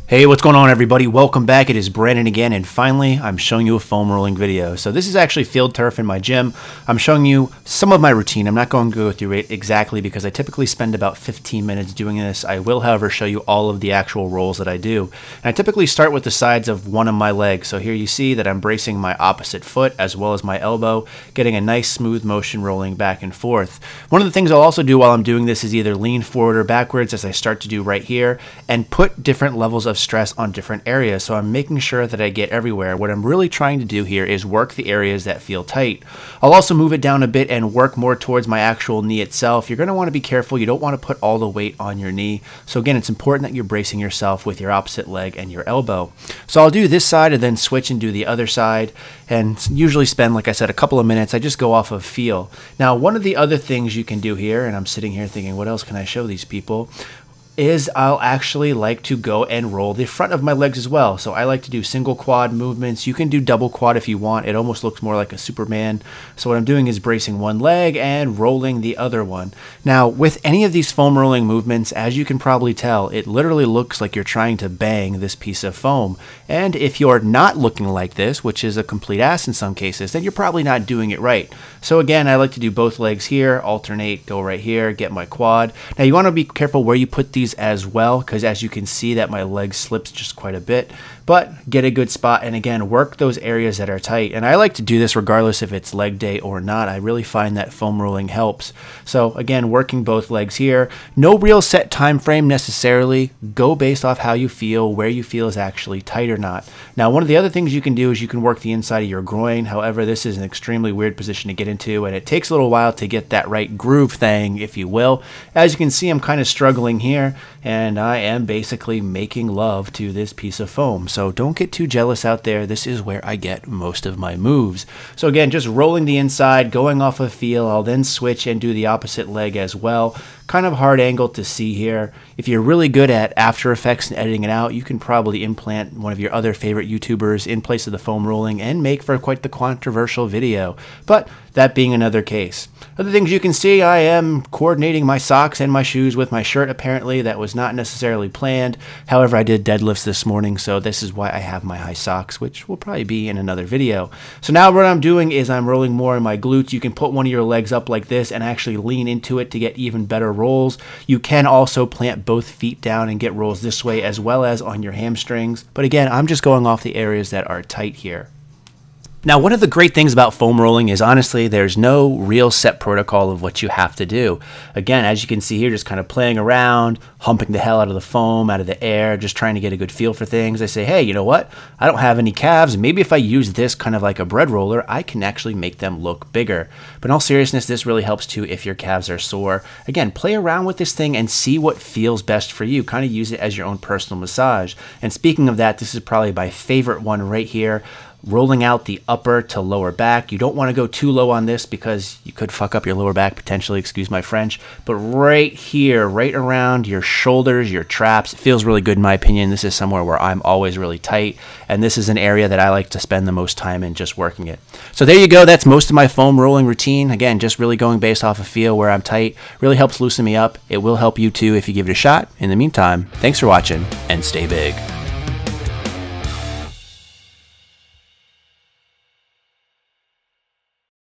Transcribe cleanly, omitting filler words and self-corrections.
Hey, what's going on everybody? Welcome back. It is Brandon again, and finally I'm showing you a foam rolling video. So this is actually field turf in my gym. I'm showing you some of my routine. I'm not going to go through it exactly because I typically spend about 15 minutes doing this. I will, however, show you all of the actual rolls that I do. And I typically start with the sides of one of my legs. So here you see that I'm bracing my opposite foot as well as my elbow, getting a nice smooth motion rolling back and forth. One of the things I'll also do while I'm doing this is either lean forward or backwards, as I start to do right here, and put different levels of stress on different areas. So I'm making sure that I get everywhere. What I'm really trying to do here is work the areas that feel tight. I'll also move it down a bit and work more towards my actual knee itself. You're going to want to be careful. You don't want to put all the weight on your knee. So again, it's important that you're bracing yourself with your opposite leg and your elbow. So I'll do this side and then switch and do the other side, and usually spend, like I said, a couple of minutes. I just go off of feel. Now, one of the other things you can do here, and I'm sitting here thinking, what else can I show these people, is I'll actually like to go and roll the front of my legs as well. So I like to do single quad movements. You can do double quad if you want. It almost looks more like a Superman. So what I'm doing is bracing one leg and rolling the other one. Now, with any of these foam rolling movements, as you can probably tell, it literally looks like you're trying to bang this piece of foam. And if you're not looking like this, which is a complete ass in some cases, then you're probably not doing it right. So again, I like to do both legs here, alternate, go right here, get my quad. Now you want to be careful where you put these as well, because as you can see that my leg slips just quite a bit, but get a good spot and again work those areas that are tight. And I like to do this regardless if it's leg day or not. I really find that foam rolling helps. So again, working both legs here. No real set time frame necessarily. Go based off how you feel, where you feel is actually tight or not. Now, one of the other things you can do is you can work the inside of your groin. However, this is an extremely weird position to get into, and it takes a little while to get that right groove thing, if you will. As you can see, I'm kind of struggling here, and I am basically making love to this piece of foam. So don't get too jealous out there. This is where I get most of my moves. So again, just rolling the inside, going off of feel. I'll then switch and do the opposite leg as well. Kind of hard angle to see here. If you're really good at After Effects and editing it out, you can probably implant one of your other favorite YouTubers in place of the foam rolling and make for quite the controversial video. But that being another case. Other things you can see, I am coordinating my socks and my shoes with my shirt. Apparently that was not necessarily planned. However, I did deadlifts this morning, so this is why I have my high socks, which will probably be in another video. So now what I'm doing is I'm rolling more in my glutes. You can put one of your legs up like this and actually lean into it to get even better rolls. You can also plant both feet down and get rolls this way as well as on your hamstrings. But again, I'm just going off the areas that are tight here. Now, one of the great things about foam rolling is honestly there's no real set protocol of what you have to do. Again, as you can see here, just kind of playing around, humping the hell out of the foam, out of the air, just trying to get a good feel for things. I say, hey, you know what? I don't have any calves. Maybe if I use this kind of like a bread roller, I can actually make them look bigger. But in all seriousness, this really helps too if your calves are sore. Again, play around with this thing and see what feels best for you. Kind of use it as your own personal massage. And speaking of that, this is probably my favorite one right here. Rolling out the upper to lower back. You don't want to go too low on this because you could fuck up your lower back potentially, excuse my French. But right here, right around your shoulders, your traps, it feels really good in my opinion. This is somewhere where I'm always really tight, and this is an area that I like to spend the most time in just working it. So there you go. That's most of my foam rolling routine. Again, just really going based off of feel where I'm tight. Really helps loosen me up. It will help you too if you give it a shot. In the meantime, thanks for watching and stay big.